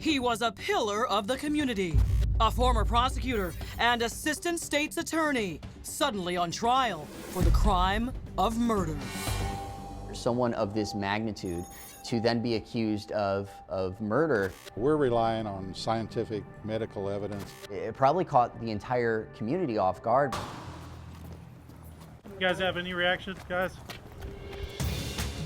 He was a pillar of the community, a former prosecutor and assistant state's attorney, suddenly on trial for the crime of murder. Someone of this magnitude to then be accused of murder. We're relying on scientific medical evidence. It probably caught the entire community off guard. You guys have any reactions, guys?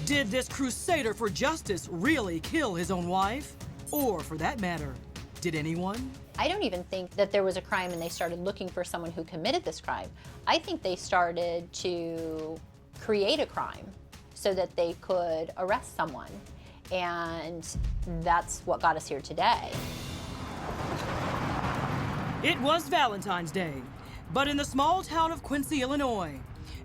Did this crusader for justice really kill his own wife? Or, for that matter, did anyone? I don't even think that there was a crime and they started looking for someone who committed this crime. I think they started to create a crime so that they could arrest someone. And that's what got us here today. It was Valentine's Day, but in the small town of Quincy, Illinois,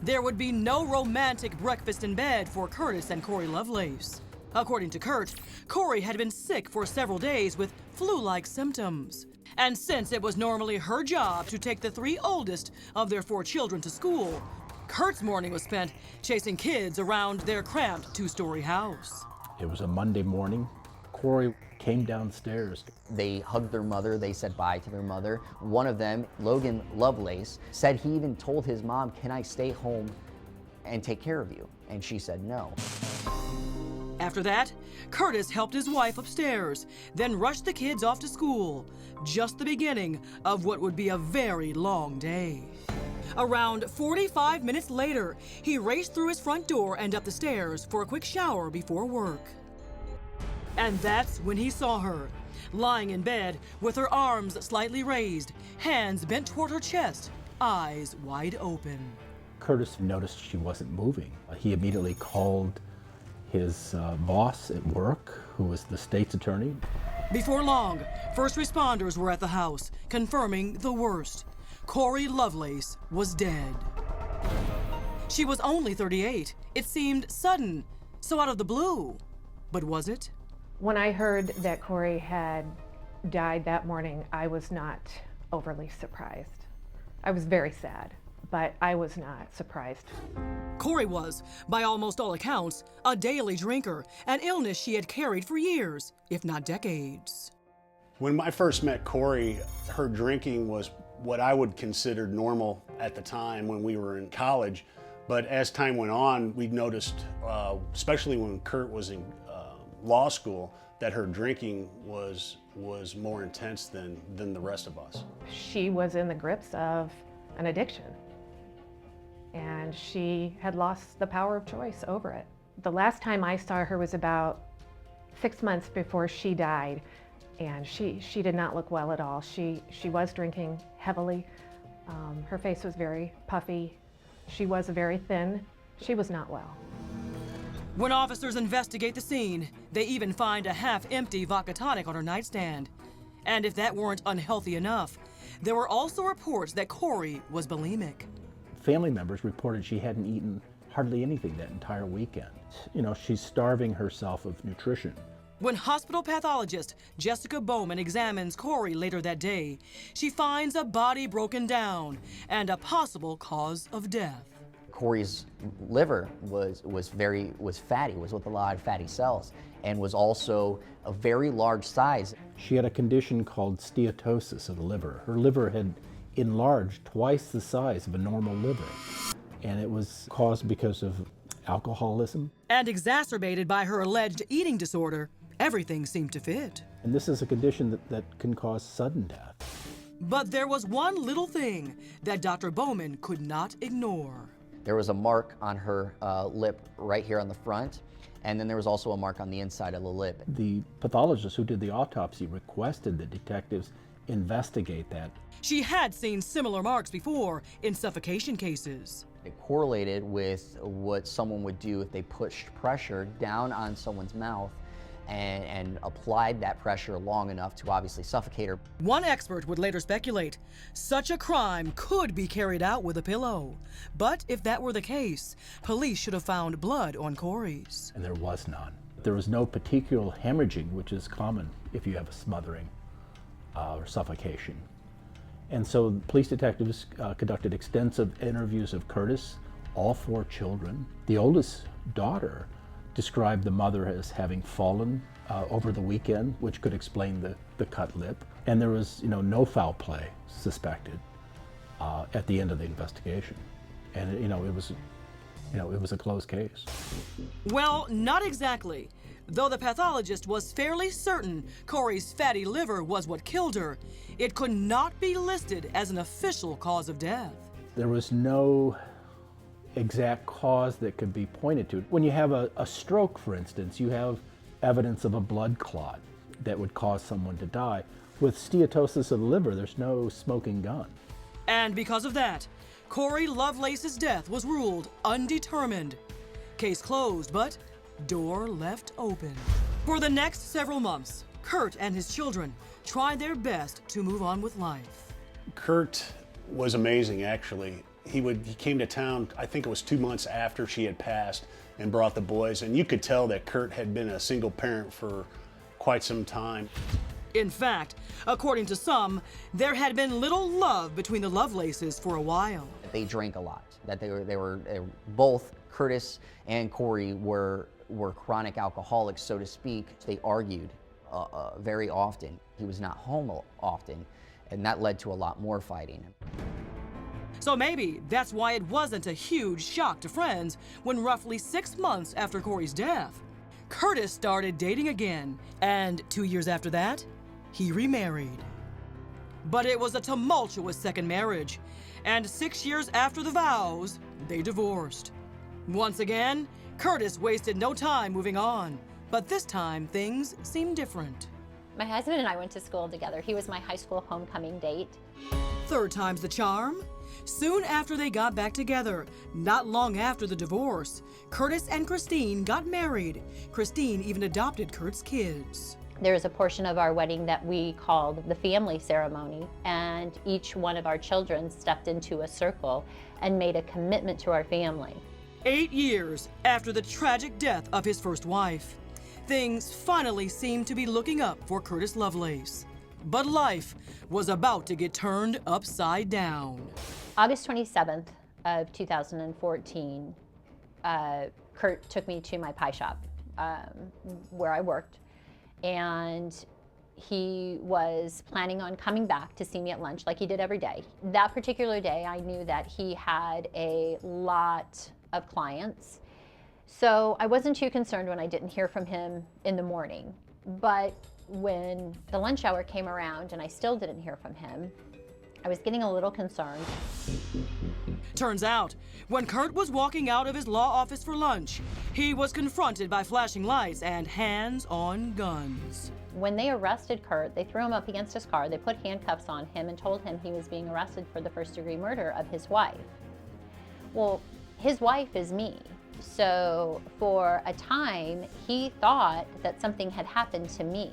there would be no romantic breakfast in bed for Curtis and Corey Lovelace. According to Kurt, Corey had been sick for several days with flu-like symptoms. And since it was normally her job to take the 3 oldest of their 4 children to school, Kurt's morning was spent chasing kids around their cramped 2-story house. It was a Monday morning. Corey came downstairs. They hugged their mother, they said bye to their mother. One of them, Logan Lovelace, said he even told his mom, "Can I stay home and take care of you?" And she said no. After that, Curtis helped his wife upstairs, then rushed the kids off to school. Just the beginning of what would be a very long day. Around 45 minutes later, he raced through his front door and up the stairs for a quick shower before work. And that's when he saw her, lying in bed with her arms slightly raised, hands bent toward her chest, eyes wide open. Curtis noticed she wasn't moving. He immediately called his boss at work, who was the state's attorney. Before long, first responders were at the house, confirming the worst. Corey Lovelace was dead. She was only 38. It seemed sudden, so out of the blue. But was it? When I heard that Corey had died that morning, I was not overly surprised. I was very sad, but I was not surprised. Corey was, by almost all accounts, a daily drinker, an illness she had carried for years, if not decades. When I first met Corey, her drinking was what I would consider normal at the time when we were in college. But as time went on, we noticed, especially when Kurt was in law school, that her drinking was more intense than the rest of us. She was in the grips of an addiction, and she had lost the power of choice over it. The last time I saw her was about 6 months before she died, and she did not look well at all. She was drinking heavily. Her face was very puffy. She was very thin. She was not well. When officers investigate the scene, they even find a half-empty vodka tonic on her nightstand. And if that weren't unhealthy enough, there were also reports that Corey was bulimic. Family members reported she hadn't eaten hardly anything that entire weekend. You know, she's starving herself of nutrition. When hospital pathologist Jessica Bowman examines Corey later that day, she finds a body broken down and a possible cause of death. Corey's liver was fatty, was with a lot of fatty cells, and was also a very large size. She had a condition called steatosis of the liver. Her liver had enlarged twice the size of a normal liver, and it was caused because of alcoholism. And exacerbated by her alleged eating disorder. Everything seemed to fit. And this is a condition that can cause sudden death. But there was one little thing that Dr. Bowman could not ignore. There was a mark on her lip right here on the front, and then there was also a mark on the inside of the lip. The pathologist who did the autopsy requested that detectives investigate that. She had seen similar marks before in suffocation cases. It correlated with what someone would do if they pushed pressure down on someone's mouth and applied that pressure long enough to obviously suffocate her. One expert would later speculate such a crime could be carried out with a pillow. But if that were the case, police should have found blood on Corey's. And there was none. There was no particular hemorrhaging, which is common if you have a smothering or suffocation. And so police detectives conducted extensive interviews of Curtis, all 4 children. The oldest daughter described the mother as having fallen over the weekend, which could explain the cut lip. And there was, no foul play suspected at the end of the investigation. And, it was a closed case. Well, not exactly. Though the pathologist was fairly certain Corey's fatty liver was what killed her, it could not be listed as an official cause of death. There was no exact cause that could be pointed to. When you have a stroke, for instance, you have evidence of a blood clot that would cause someone to die. With steatosis of the liver, there's no smoking gun. And because of that, Corey Lovelace's death was ruled undetermined. Case closed, but door left open. For the next several months, Kurt and his children tried their best to move on with life. Kurt was amazing, actually. He came to town, I think it was 2 months after she had passed, and brought the boys, and you could tell that Kurt had been a single parent for quite some time. In fact, according to some, there had been little love between the Lovelaces for a while. They drank a lot. That they were both Curtis and Corey were chronic alcoholics, so to speak. They argued very often. He was not home often, and that led to a lot more fighting. So maybe that's why it wasn't a huge shock to friends when roughly 6 months after Corey's death, Curtis started dating again, and 2 years after that, he remarried. But it was a tumultuous second marriage, and 6 years after the vows, they divorced. Once again, Curtis wasted no time moving on, but this time things seemed different. My husband and I went to school together. He was my high school homecoming date. Third time's the charm. Soon after they got back together, not long after the divorce, Curtis and Christine got married. Christine even adopted Kurt's kids. There was a portion of our wedding that we called the family ceremony, and each one of our children stepped into a circle and made a commitment to our family. 8 years after the tragic death of his first wife, things finally seemed to be looking up for Curtis Lovelace. But life was about to get turned upside down. August 27th of 2014, Kurt took me to my pie shop where I worked, and he was planning on coming back to see me at lunch like he did every day. That particular day, I knew that he had a lot of clients, so I wasn't too concerned when I didn't hear from him in the morning. But when the lunch hour came around and I still didn't hear from him, I was getting a little concerned. Turns out, when Kurt was walking out of his law office for lunch, he was confronted by flashing lights and hands on guns. When they arrested Kurt, they threw him up against his car, they put handcuffs on him and told him he was being arrested for the first-degree murder of his wife. Well, his wife is me. So for a time, he thought that something had happened to me.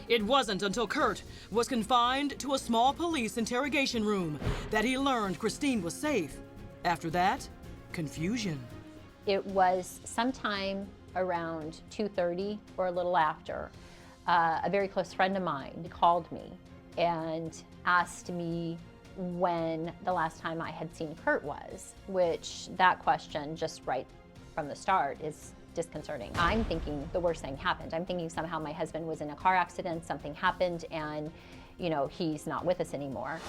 It wasn't until Kurt was confined to a small police interrogation room that he learned Christine was safe. After that, confusion. It was sometime around 2:30 or a little after. A very close friend of mine called me and asked me when the last time I had seen Kurt was, which that question just right from the start is disconcerting. I'm thinking the worst thing happened. I'm thinking somehow my husband was in a car accident, something happened, and he's not with us anymore.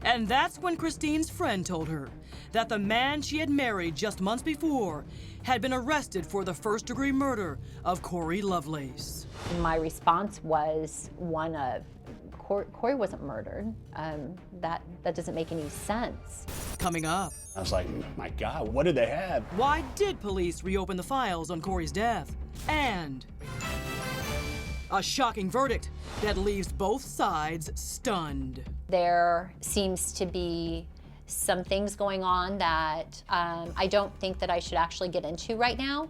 And that's when Christine's friend told her that the man she had married just months before had been arrested for the first-degree murder of Corey Lovelace. My response was one of, Corey wasn't murdered. That doesn't make any sense. Coming up. I was like, my God, what did they have? Why did police reopen the files on Corey's death? And a shocking verdict that leaves both sides stunned. There seems to be some things going on that I don't think that I should actually get into right now.